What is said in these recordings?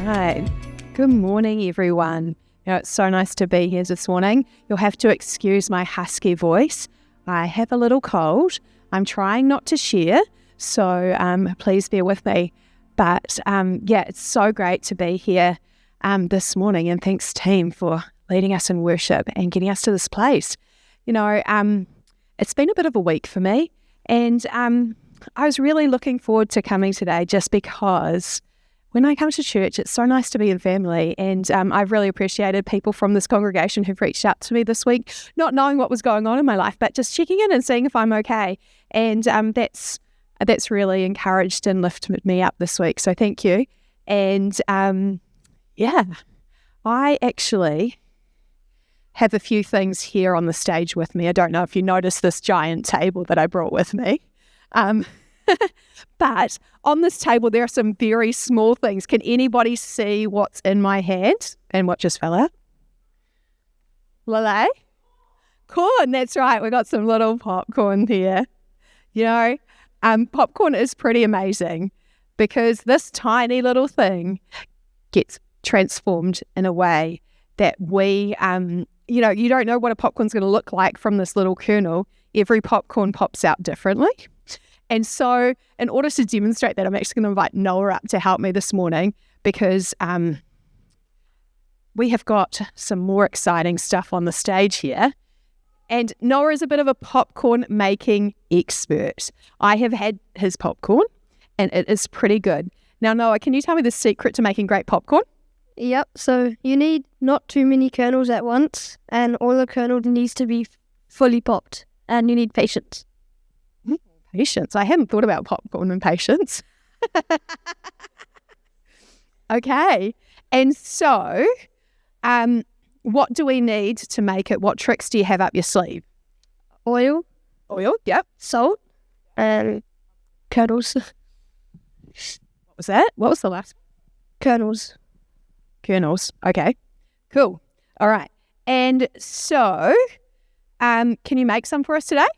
right. Good morning, everyone. It's so nice to be here this morning. You'll have to excuse my husky voice. I have a little cold. I'm trying not to share, so please bear with me. But it's so great to be here this morning, and thanks, team, for leading us in worship and getting us to this place. It's been a bit of a week for me, and I was really looking forward to coming today just because when I come to church, it's so nice to be in family, and I've really appreciated people from this congregation who've reached out to me this week, not knowing what was going on in my life, but just checking in and seeing if I'm okay, and that's really encouraged and lifted me up this week, so thank you. And I actually have a few things here on the stage with me. I don't know if you noticed this giant table that I brought with me. But on this table, there are some very small things. Can anybody see what's in my hand and what just fell out? Lele? Corn, that's right. We got some little popcorn here. Popcorn is pretty amazing because this tiny little thing gets transformed in a way that we, you don't know what a popcorn's going to look like from this little kernel. Every popcorn pops out differently. And so in order to demonstrate that, I'm actually going to invite Noah up to help me this morning because we have got some more exciting stuff on the stage here. And Noah is a bit of a popcorn making expert. I have had his popcorn and it is pretty good. Now, Noah, can you tell me the secret to making great popcorn? Yep, so you need not too many kernels at once, and all the kernel needs to be fully popped, and you need patience. Patience. I hadn't thought about popcorn and patience. Okay. And so, what do we need to make it? What tricks do you have up your sleeve? Oil, Yep. salt, and kernels. What was that? What was the last? Kernels. Okay. Cool. All right. And so, can you make some for us today?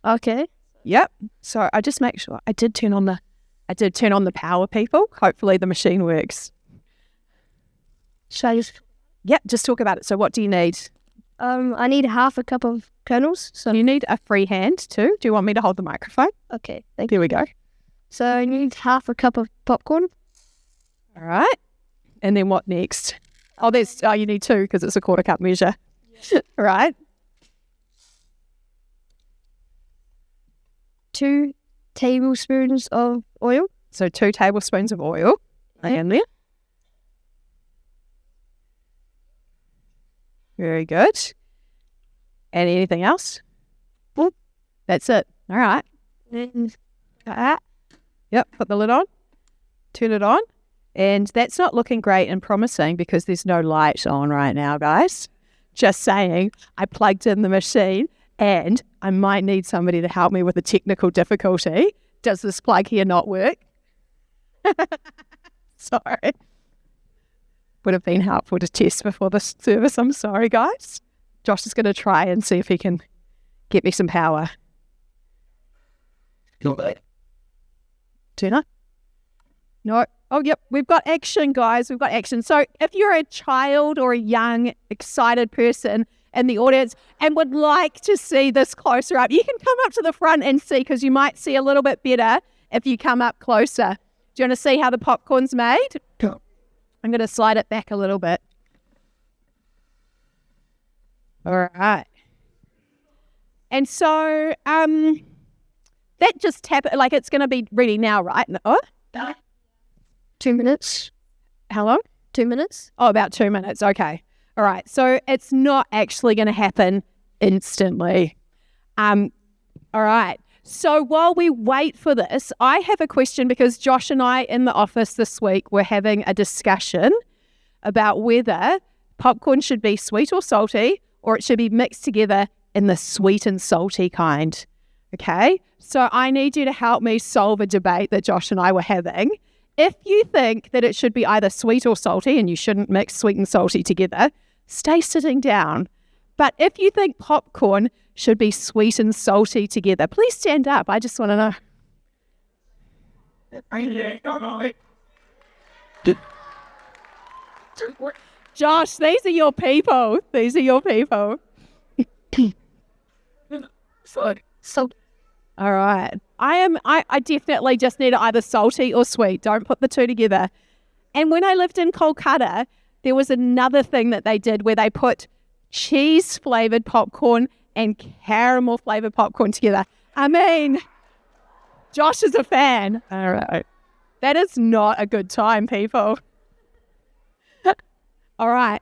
Okay. Yep. So I just make sure I did turn on the power, people. Hopefully the machine works. Shall I just... Yep, just talk about it. So what do you need? I need half a cup of kernels. So you need a free hand too. Do you want me to hold the microphone? Okay, thank you. Here we go. So I need half a cup of popcorn. All right. And then what next? You need two because it's a quarter cup measure. Yeah. Right. 2 tablespoons of oil. So 2 tablespoons of oil. And there. Very good. And anything else? Well, that's it. All right. Yep, put the lid on. Turn it on. And that's not looking great and promising because there's no light on right now, guys. Just saying, I plugged in the machine and I might need somebody to help me with a technical difficulty. Does this plug here not work? Sorry. Would have been helpful to test before this service. I'm sorry, guys. Josh is going to try and see if he can get me some power. Turn on? No. Oh, yep. We've got action, guys. We've got action. So if you're a child or a young, excited person in the audience and would like to see this closer up, you can come up to the front and see because you might see a little bit better if you come up closer. Do you want to see how the popcorn's made? Go. I'm going to slide it back a little bit. All right. And so that just happened, like it's going to be ready now, right? Oh? 2 minutes. How long? 2 minutes. Oh, about 2 minutes. Okay. All right. So it's not actually going to happen instantly. All right. So while we wait for this, I have a question because Josh and I in the office this week were having a discussion about whether popcorn should be sweet or salty or it should be mixed together in the sweet and salty kind. Okay. So I need you to help me solve a debate that Josh and I were having. If you think that it should be either sweet or salty and you shouldn't mix sweet and salty together, stay sitting down. But if you think popcorn should be sweet and salty together, please stand up. I just want to know. Josh, these are your people. These are your people. So All right. I definitely just need it either salty or sweet. Don't put the two together. And when I lived in Kolkata, there was another thing that they did where they put cheese-flavoured popcorn and caramel-flavoured popcorn together. I mean, Josh is a fan. All right. That is not a good time, people. All right.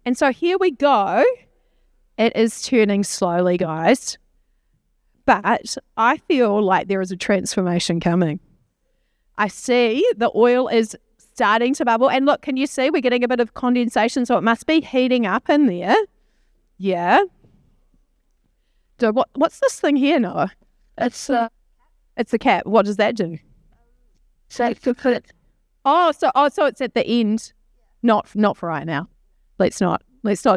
And so here we go. It is turning slowly, guys. But I feel like there is a transformation coming. I see the oil is starting to bubble. And look, can you see we're getting a bit of condensation? So it must be heating up in there. Yeah. So what's this thing here, Noah? It's the cap. What does that do? so to put it. So it's at the end. Not for right now. Let's not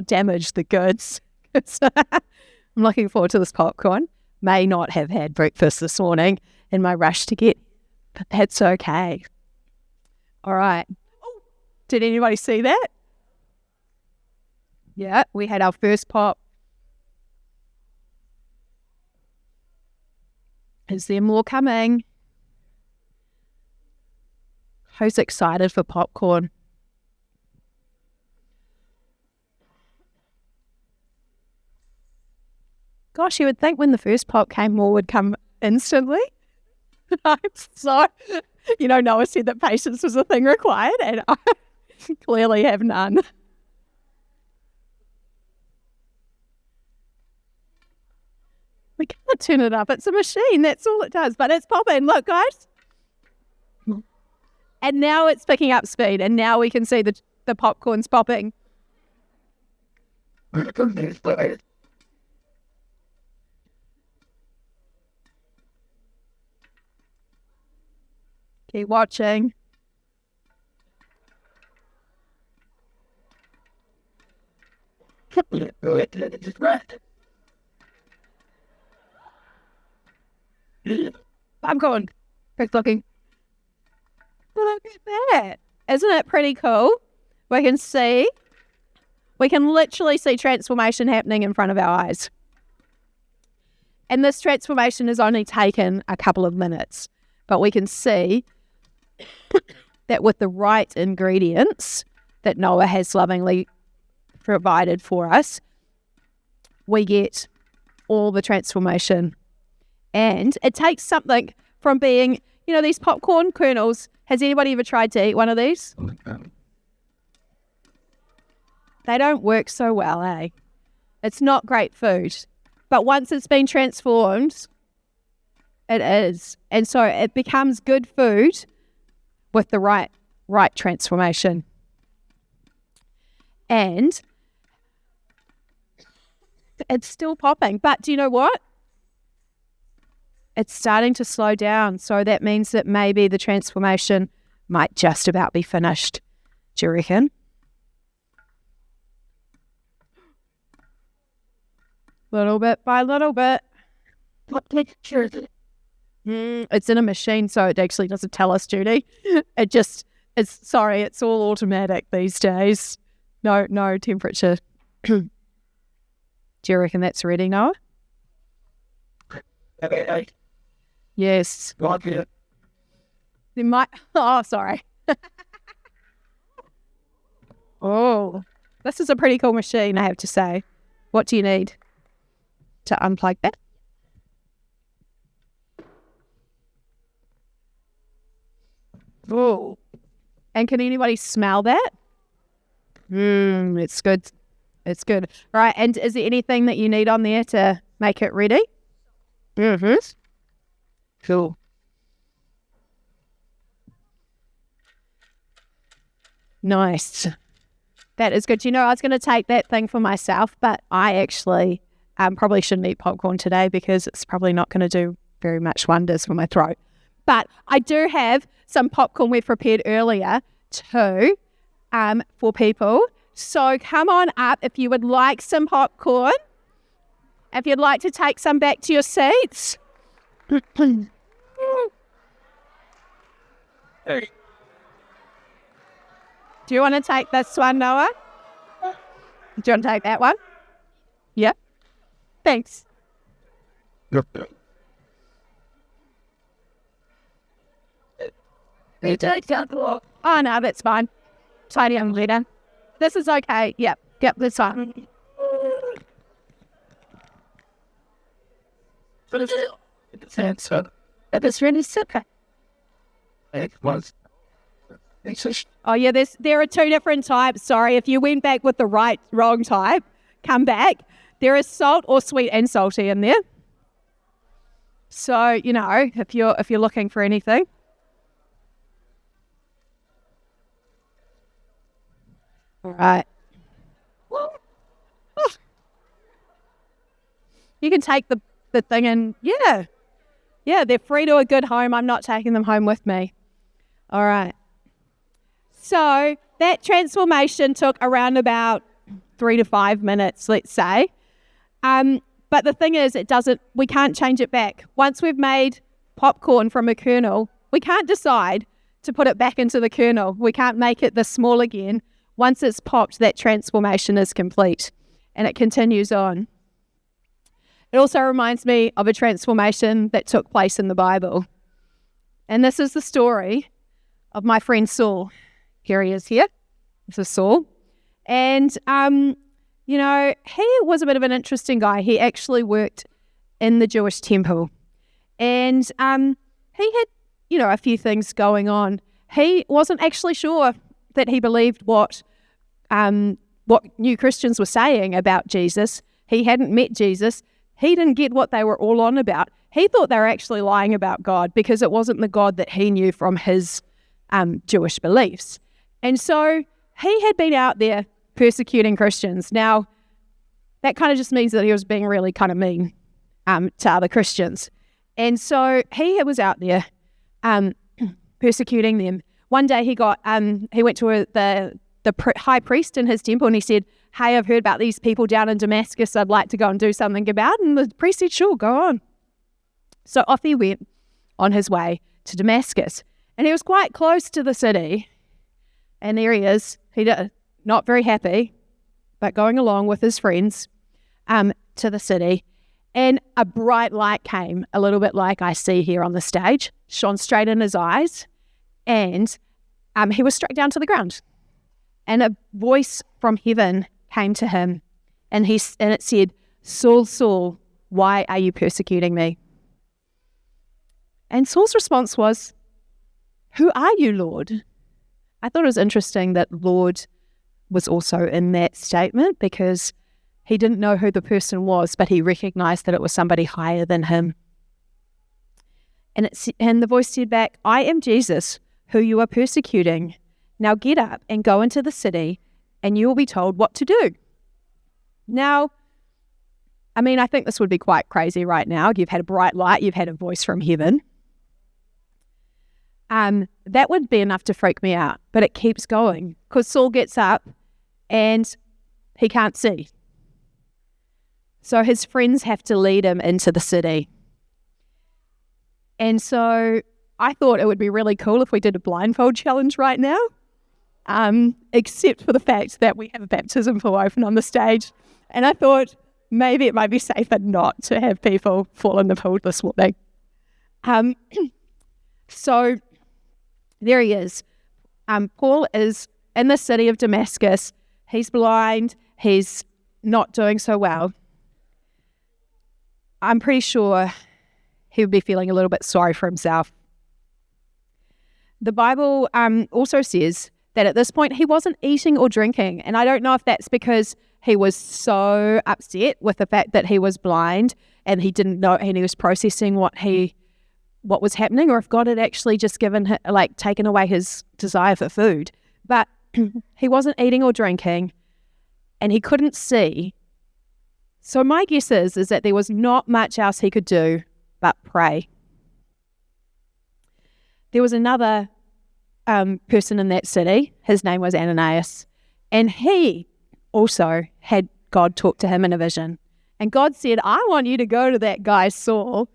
damage the goods. I'm looking forward to this popcorn. May not have had breakfast this morning in my rush to get, but that's okay. All right. Oh, did anybody see that? Yeah, we had our first pop. Is there more coming? Who's excited for popcorn? Gosh, you would think when the first pop came, more would come instantly. I'm so, Noah said that patience was a thing required, and I clearly have none. We can't turn it up. It's a machine. That's all it does. But it's popping. Look, guys. And now it's picking up speed, and now we can see the popcorn's popping. Keep watching. I'm going. Quick looking. Look at that. Isn't it pretty cool? We can literally see transformation happening in front of our eyes. And this transformation has only taken a couple of minutes. But we can see that with the right ingredients that Noah has lovingly provided for us, we get all the transformation. And it takes something from being, these popcorn kernels. Has anybody ever tried to eat one of these? They don't work so well, eh? It's not great food. But once it's been transformed, it is. And so it becomes good food with the right transformation. And it's still popping. But do you know what? It's starting to slow down. So that means that maybe the transformation might just about be finished. Do you reckon? Little bit by little bit. What texture is it? It's in a machine, so it actually doesn't tell us, Judy. It's all automatic these days. No temperature. Do you reckon that's ready, Noah? Okay. Yes. Okay. There might. Oh, sorry. Oh, this is a pretty cool machine, I have to say. What do you need to unplug that? Oh, and can anybody smell that? It's good. It's good. Right, and is there anything that you need on there to make it ready? Mm-hmm. Cool. Nice. That is good. I was going to take that thing for myself, but I actually probably shouldn't eat popcorn today because it's probably not going to do very much wonders for my throat. But I do have some popcorn we've prepared earlier too for people. So come on up if you would like some popcorn. If you'd like to take some back to your seats. Do Do you want to take this one, Noah? Do you want to take that one? Yeah. Thanks. Yep. Oh, no, that's fine. Tidy up later. This is okay. Yep, that's fine. It's really sick. Oh, yeah, there are two different types. Sorry, if you went back with the wrong type, come back. There is salt or sweet and salty in there. So, if you're looking for anything. All right. You can take the thing and, yeah, they're free to a good home. I'm not taking them home with me. All right. So that transformation took around about 3 to 5 minutes, let's say. But the thing is, we can't change it back. Once we've made popcorn from a kernel, we can't decide to put it back into the kernel. We can't make it this small again. Once it's popped, that transformation is complete, and it continues on. It also reminds me of a transformation that took place in the Bible. And this is the story of my friend Saul. Here he is here. This is Saul. And, he was a bit of an interesting guy. He actually worked in the Jewish temple. And he had, a few things going on. He wasn't actually sure that he believed what new Christians were saying about Jesus. He hadn't met Jesus. He didn't get what they were all on about. He thought they were actually lying about God because it wasn't the God that he knew from his Jewish beliefs. And so he had been out there persecuting Christians. Now, that kind of just means that he was being really kind of mean to other Christians. And so he was out there persecuting them. One day he went to the high priest in his temple and he said, "Hey, I've heard about these people down in Damascus. I'd like to go and do something about." And the priest said, "Sure, go on." So off he went on his way to Damascus. And he was quite close to the city. And there he is. Not very happy, but going along with his friends to the city. And a bright light came, a little bit like I see here on the stage, shone straight in his eyes. And he was struck down to the ground. And a voice from heaven came to him, and it said, "Saul, Saul, why are you persecuting me?" And Saul's response was, "Who are you, Lord?" I thought it was interesting that Lord was also in that statement because he didn't know who the person was, but he recognized that it was somebody higher than him. And the voice said back, "I am Jesus, who you are persecuting. Now get up and go into the city, and you will be told what to do." Now, I think this would be quite crazy right now. You've had a bright light, you've had a voice from heaven. That would be enough to freak me out, but it keeps going because Saul gets up and he can't see. So his friends have to lead him into the city. And so I thought it would be really cool if we did a blindfold challenge right now. Except for the fact that we have a baptism pool open on the stage. And I thought maybe it might be safer not to have people fall in the pool this morning. So there he is. Paul is in the city of Damascus. He's blind. He's not doing so well. I'm pretty sure he would be feeling a little bit sorry for himself. The Bible also says that at this point he wasn't eating or drinking. And I don't know if that's because he was so upset with the fact that he was blind and he didn't know, and he was processing what was happening, or if God had actually just taken away his desire for food. But he wasn't eating or drinking and he couldn't see. So my guess is that there was not much else he could do but pray. There was another person in that city. His name was Ananias. And he also had God talk to him in a vision. And God said, "I want you to go to that guy Saul,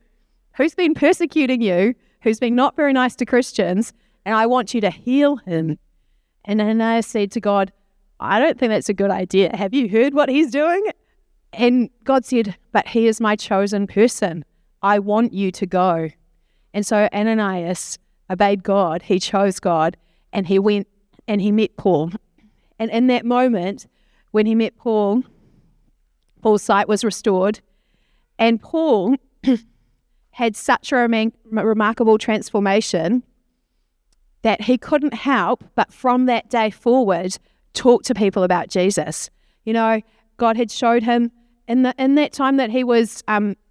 who's been persecuting you, who's been not very nice to Christians, and I want you to heal him." And Ananias said to God, I don't think that's a good idea. Have you heard what he's doing? And God said, but he is my chosen person. I want you to go. And so Ananias obeyed God. He chose God, and he went and he met Paul. And in that moment, when he met Paul, Paul's sight was restored. And Paul had such a remarkable transformation that he couldn't help but from that day forward talk to people about Jesus. You know, God had showed him in that time that he was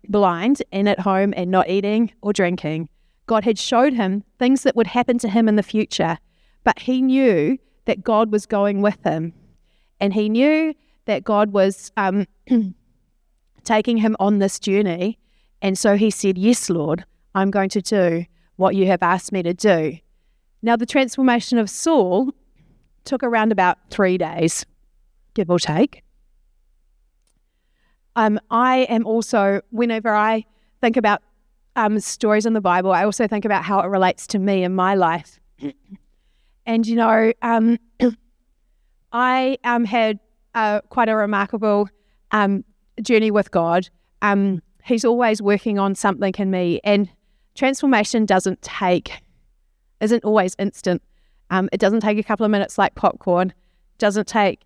blind and at home and not eating or drinking. God had showed him things that would happen to him in the future, but he knew that God was going with him, and he knew that God was taking him on this journey. And so he said, yes, Lord, I'm going to do what you have asked me to do. Now, the transformation of Saul took around about 3 days, give or take. I am also, whenever I think about stories in the Bible, I also think about how it relates to me in my life. And, you know, I had quite a remarkable journey with God. He's always working on something in me, and transformation isn't always instant. It doesn't take a couple of minutes like popcorn. Doesn't take,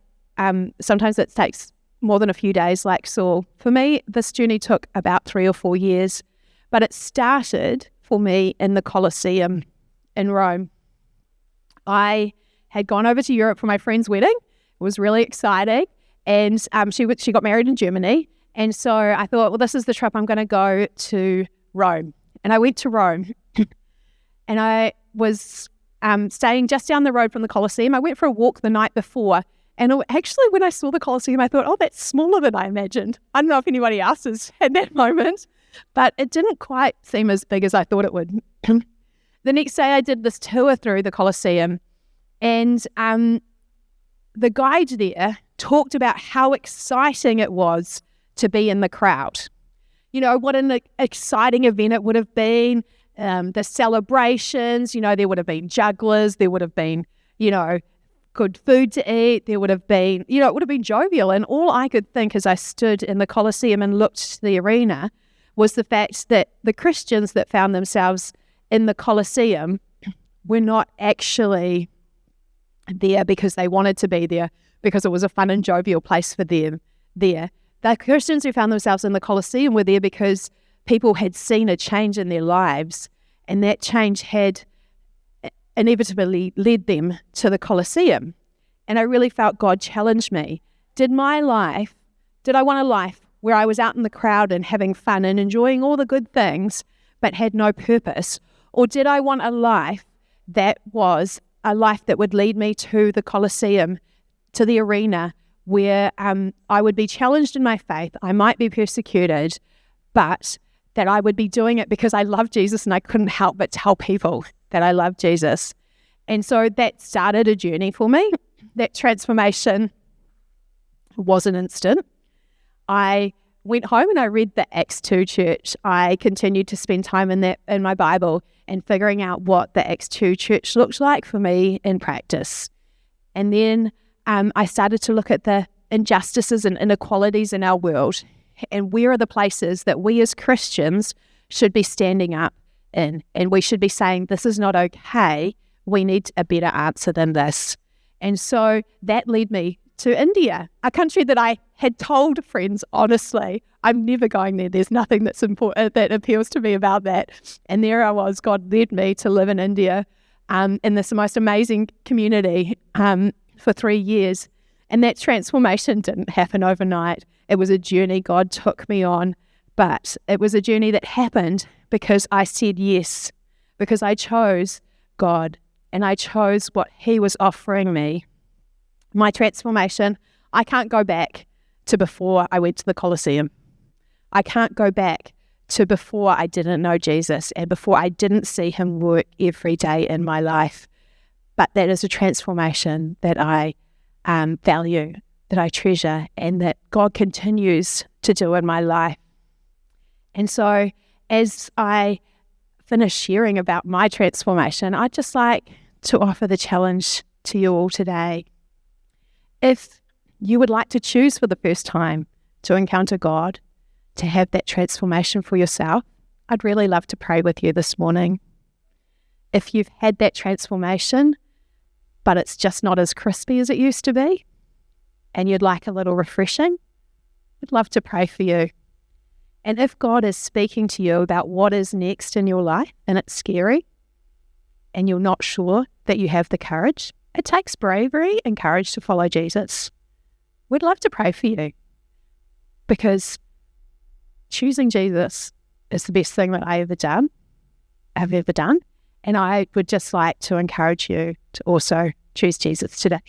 sometimes it takes more than a few days like Saul. For me, this journey took about 3 or 4 years, but it started for me in the Colosseum in Rome. I had gone over to Europe for my friend's wedding. It was really exciting, and she got married in Germany, and so I thought, well, this is the trip. I'm going to go to Rome, and I went to Rome, and I was staying just down the road from the Colosseum. I went for a walk the night before, and actually when I saw the Colosseum, I thought, oh, that's smaller than I imagined. I don't know if anybody else has had that moment, but it didn't quite seem as big as I thought it would. The next day I did this tour through the Colosseum, and the guide there talked about how exciting it was to be in the crowd. You know, what an exciting event it would have been. The celebrations, you know, there would have been jugglers, there would have been, you know, good food to eat, there would have been, you know, it would have been jovial. And all I could think as I stood in the Colosseum and looked to the arena was the fact that the Christians that found themselves in the Colosseum were not actually there because they wanted to be there, because it was a fun and jovial place for them there. The Christians who found themselves in the Colosseum were there because people had seen a change in their lives, and that change had inevitably led them to the Colosseum. And I really felt God challenge me. Did I want a life where I was out in the crowd and having fun and enjoying all the good things but had no purpose? Or did I want a life that was a life that would lead me to the Colosseum, to the arena, where I would be challenged in my faith, I might be persecuted, but that I would be doing it because I love Jesus and I couldn't help but tell people that I love Jesus. And so that started a journey for me. That transformation wasn't instant. I went home and I read the Acts 2 church. I continued to spend time in my Bible and figuring out what the Acts 2 church looked like for me in practice. And then I started to look at the injustices and inequalities in our world, and where are the places that we as Christians should be standing up in, and we should be saying, this is not okay, we need a better answer than this. And so that led me to India, a country that I had told friends, honestly, I'm never going there. There's nothing that's important that appeals to me about that. And there I was, God led me to live in India, in this most amazing community for 3 years. And that transformation didn't happen overnight. It was a journey God took me on, but it was a journey that happened because I said yes, because I chose God and I chose what He was offering me. My transformation, I can't go back to before I went to the Colosseum. I can't go back to before I didn't know Jesus and before I didn't see Him work every day in my life. But that is a transformation that I value, that I treasure, and that God continues to do in my life. And so as I finish sharing about my transformation, I'd just like to offer the challenge to you all today. If you would like to choose for the first time to encounter God, to have that transformation for yourself, I'd really love to pray with you this morning. If you've had that transformation, but it's just not as crispy as it used to be, and you'd like a little refreshing, I'd love to pray for you. And if God is speaking to you about what is next in your life, and it's scary, and you're not sure that you have the courage, it takes bravery and courage to follow Jesus. We'd love to pray for you, because choosing Jesus is the best thing that I've ever done. And I would just like to encourage you to also choose Jesus today.